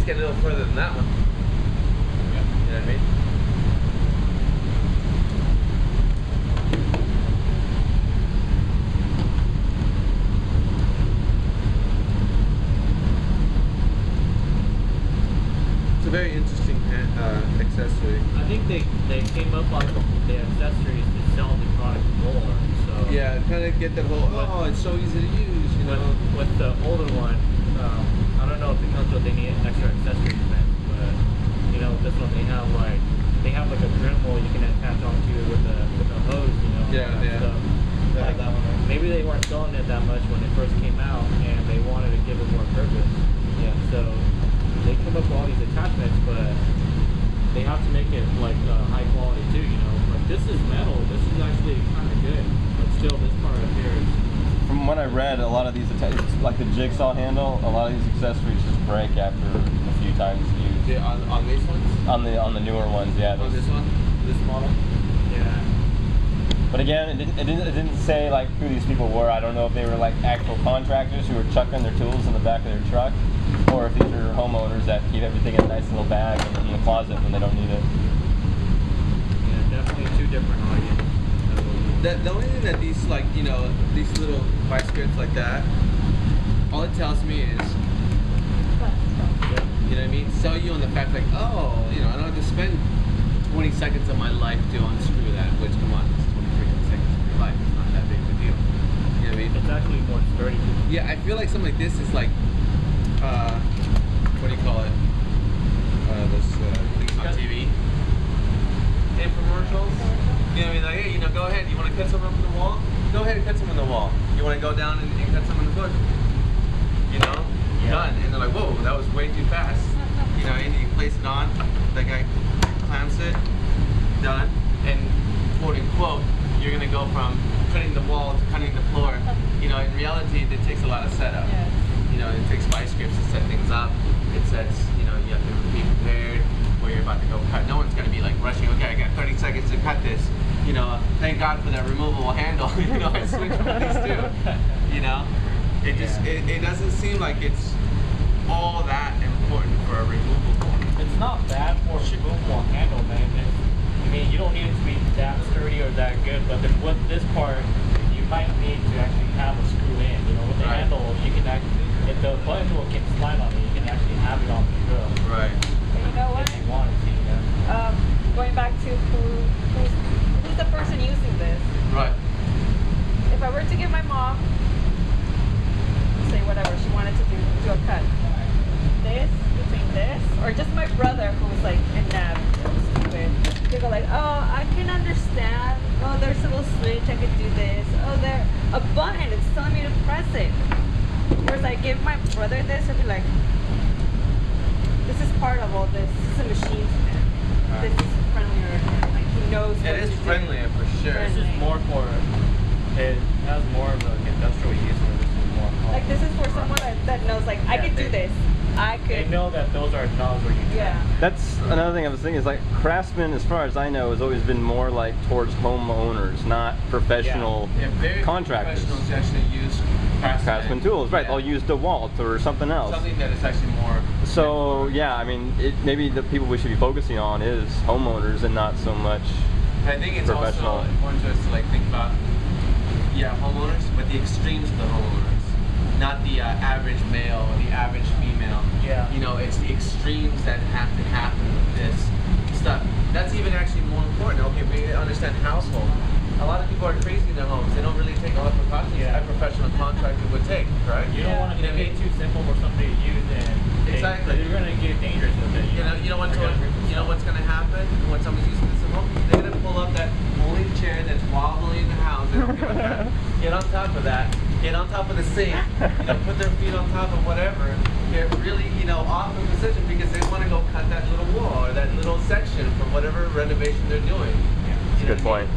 take it a little further than that one. Yeah. You know what I mean? It's a very interesting accessory. I think they came up on the accessories to sell the product more. So yeah, kind of get that whole, it's so easy to use, you know. With the older one, I don't know if it comes with any extra accessories, man, but you know, this one they have like a Dremel you can attach onto it with a hose, you know. Yeah. Like, that one. Maybe they weren't selling it that much when it first came out, and they wanted to give it more purpose. Yeah. So they come up with all these attachments, but they have to make it like high quality too, you know. Like this is metal, this is actually kind of good, but still this part up here is. From what I read, a lot of these, like the jigsaw handle, a lot of these accessories just break after a few times used. Yeah, on these ones? On the newer ones, yeah. On this one? This model? Yeah. But again, it didn't say like who these people were. I don't know if they were like actual contractors who were chucking their tools in the back of their truck, or if these are homeowners that keep everything in a nice little bag in the closet when they don't need it. Yeah, definitely two different audiences. The only thing that these, like, you know, these little vice grips like that, all it tells me is, you know what I mean? Sell you on the fact like, oh, you know, I don't have to spend 20 seconds of my life to unscrew that, which, come on, it's 20 freaking seconds of your life. It's not that big of a deal. You know what I mean? It's actually more sturdy. Yeah, I feel like something like this is like, what do you call it? Those things on TV. Infomercials. You know what I mean? Like, hey, you know, go ahead. You want to cut some up in the wall? Go ahead and cut some in the wall. You want to go down and cut some in the foot? You know? Yeah. Done. And they're like, whoa, that was way too fast. You know, and you place it on. That guy clamps it. Done. And quote unquote, you're going to go from cutting the wall to cutting the floor. You know, in reality, it takes a lot of setup. Yes. You know, it takes vice grips to set things up. It sets, you know, you have to be prepared where you're about to go cut. No one's going to be like rushing, okay, I got 30 seconds to cut this. You know, thank God for that removable handle. You know, I switched from these two. You know, it just, it doesn't seem like it's all that important for a removable. It's not bad for a removable handle, man. I mean, you don't need it to be that sturdy or that good, but then with this part, you might need to actually have a screw in. You know, with the handle, you can actually, if the button tool can slide on it, you can actually have it on the drill. Right. You know what? If you wanted to, yeah. Going back to who's the person using this? Right. If I were to give my mom, say whatever she wanted to do a cut, this between this, or just my brother who's like a nav, stupid. They go like, oh, I can understand. Oh, there's a little switch, I could do this. Oh, there a button, it's telling me to press it. Whereas I give my brother this, I'd be like, this is part of all this. This is a machine to him. This is friendlier. Like he knows. It is friendlier for sure. This is more for, it has more of an industrial use where this is more. Like this is for someone that knows, like, I could do this. I could. They know that those are knobs where you can. Yeah. That's another thing I was thinking is like Craftsman, as far as I know, has always been more like towards homeowners, not professional very contractors. Professionals actually use Craftsman tools, right? They'll use DeWalt or something else. Something that is actually more. So yeah, I mean, maybe the people we should be focusing on is homeowners and not so much I think it's professional. also important to us to like think about, homeowners, but the extremes of the homeowners, not the average male or the average female. Yeah. You know, it's the extremes that have to happen with this stuff. That's even actually more important. Okay, we understand household. A lot of people are crazy in their homes. They don't really take all the precautions a professional contractor would take, right? You don't want to make it too simple for somebody to use, and exactly. you're going to get dangerous with it. You know what's going to happen when someone's using this at home? They're going to pull up that only chair that's wobbling in the house. They don't give a crap. Get on top of that. Get on top of the sink. Put their feet on top of whatever. Get really, off in position because they want to go cut that little wall or that little section for whatever renovation they're doing. That's a good point.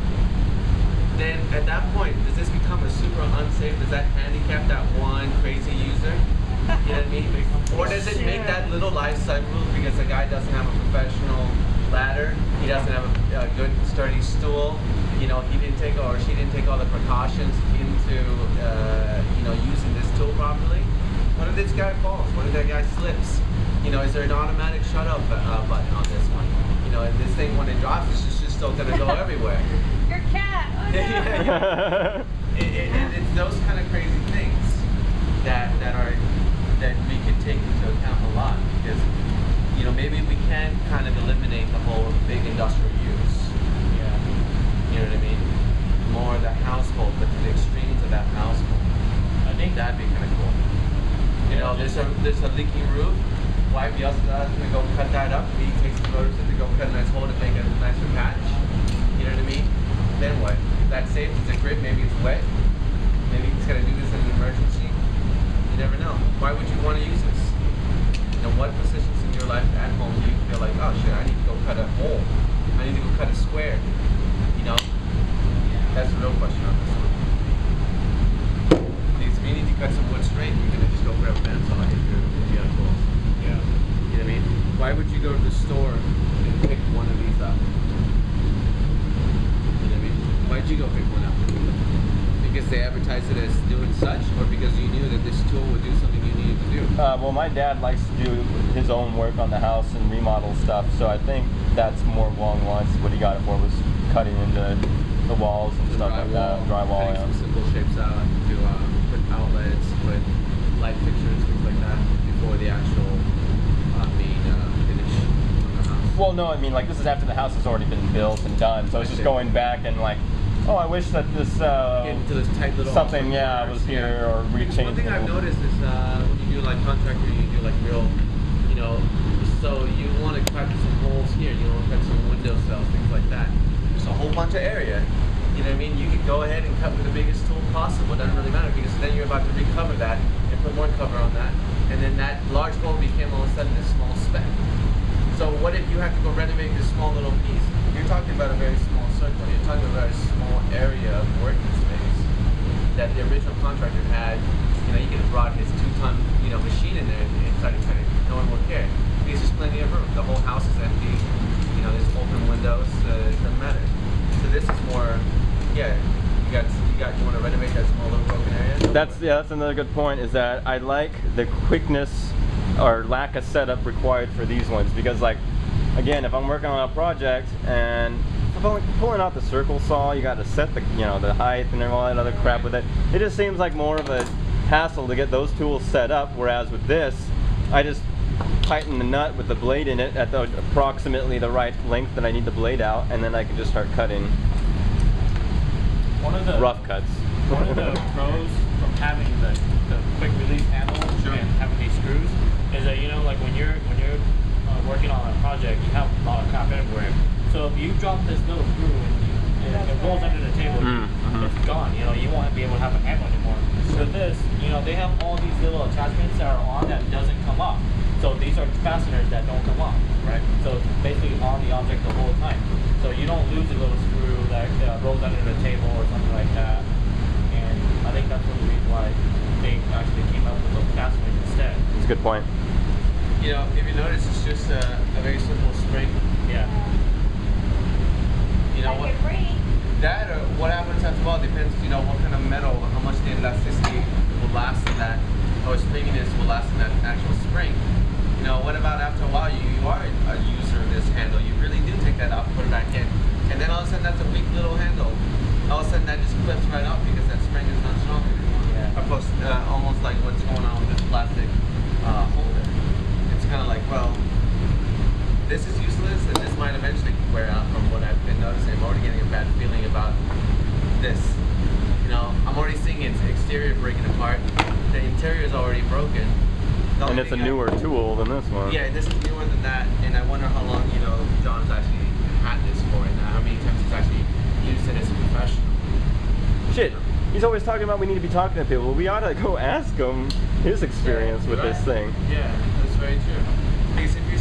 Then at that point, does this become a super unsafe? Does that handicap that one crazy user? You know what I mean? Or does it make that little lifestyle rule because the guy doesn't have a professional ladder, he doesn't have a good sturdy stool, he didn't take or she didn't take all the precautions into using this tool properly? What if this guy falls? What if that guy slips? You know, is there an automatic shut up button on this one? You know, and this thing when it drops, it's just still gonna go everywhere. Your cat. Oh, no. And it's those kind of crazy things that we can take into account a lot, because you know, maybe we can kind of eliminate the whole big industrial use. Yeah. You know what I mean? More the household, but to the extremes of that household. I think That'd be kind of cool. You know, there's a leaking roof. Wife yells at us to go cut that up. He takes the motors in to go cut a nice hole to make a nicer patch. You know what I mean? Then what? Is that safe? Is it grip? Maybe it's wet. Maybe he's gonna do this in an emergency. You never know. Why would you want to use this? You know, what positions in your life at home do you feel like, oh shit, I need to go cut a hole. I need to go cut a square. You know? That's the real question on this one. Because if you need to cut some wood straight, you're gonna just go grab a bandsaw and hit your tools. yeah. You know what I mean? Why would you go to the store and pick one of these up? You know what I mean? Why'd you go pick one up? Because they advertised it as doing such, or because you knew that this tool would do something you needed to do? Well, my dad likes to do his own work on the house and remodel stuff, so I think that's more along the lines of what he got it for, was cutting into the walls and stuff like that. Drywall, cutting some simple shapes out to put outlets, put light fixtures, things like that, before the actual main finish on the house. Well, no, I mean, like, this is after the house has already been built and done, so it's just going back and like, oh, I wish that this Get into this tight little something, yeah, was here, or Because rechange. one thing I've noticed is when you do like contractor, you do like real, you know, so you want to cut some holes here, you want to cut some window cells, things like that. There's a whole bunch of area. You know what I mean? You can go ahead and cut with the biggest tool possible. It doesn't really matter, because then you're about to recover that and put more cover on that, and then that large hole became all of a sudden a small speck. So what if you have to go renovate this small little piece? You're talking about a very small circle. You're talking about a small area of working space that the original contractor had. You know, you could have brought his 2-ton, you know, machine in there and started cutting. No one would care, because there's plenty of room. The whole house is empty. You know, there's open windows. It doesn't matter. So this is more, yeah. You want to renovate that small little broken area. That's another good point. Is that I like the quickness or lack of setup required for these ones, because, like, again, if I'm working on a project and if I'm pulling out the circle saw, you got to set the, you know, the height and all that other crap with it. It just seems like more of a hassle to get those tools set up. Whereas with this, I just tighten the nut with the blade in it at approximately the right length that I need the blade out, and then I can just start cutting rough cuts. One of the pros from having the quick release handle and having these screws is that, you know, like when you're working on a project, you have a lot of crap everywhere. So if you drop this little screw and it rolls under the table, it's gone. You know, you won't be able to have a handle anymore. So with this, you know, they have all these little attachments that are on that doesn't come off. So these are fasteners that don't come off, right? So it's basically on the object the whole time. So you don't lose a little screw that rolls under the table or something like that. And I think that's one of the reasons why they actually came up with little fasteners instead. That's a good point. You know, if you notice, it's just a very simple spring. Yeah. You know what? That or what happens after all depends. You know what kind of metal, how much the elasticity will last in that, or springiness will last in that actual spring. You know, what about after a while you are a user of this handle? You really do take that out, put it back in, and then all of a sudden that's a weak little handle. All of a sudden that just clips right off because that spring is not strong anymore. Yeah. Opposed, almost like what's going on with this plastic holder. It's kind of like, well, this is useless, and this might eventually wear out. From what I've been noticing, I'm already getting a bad feeling about this. You know, I'm already seeing its exterior breaking apart. The interior is already broken. And it's a newer tool than this one. Yeah, this is newer than that, and I wonder how long, you know, John's actually had this for, and how many times he's actually used it as a professional. Shit, he's always talking about we need to be talking to people. We ought to go ask him his experience with this thing. Yeah, that's very true. Because if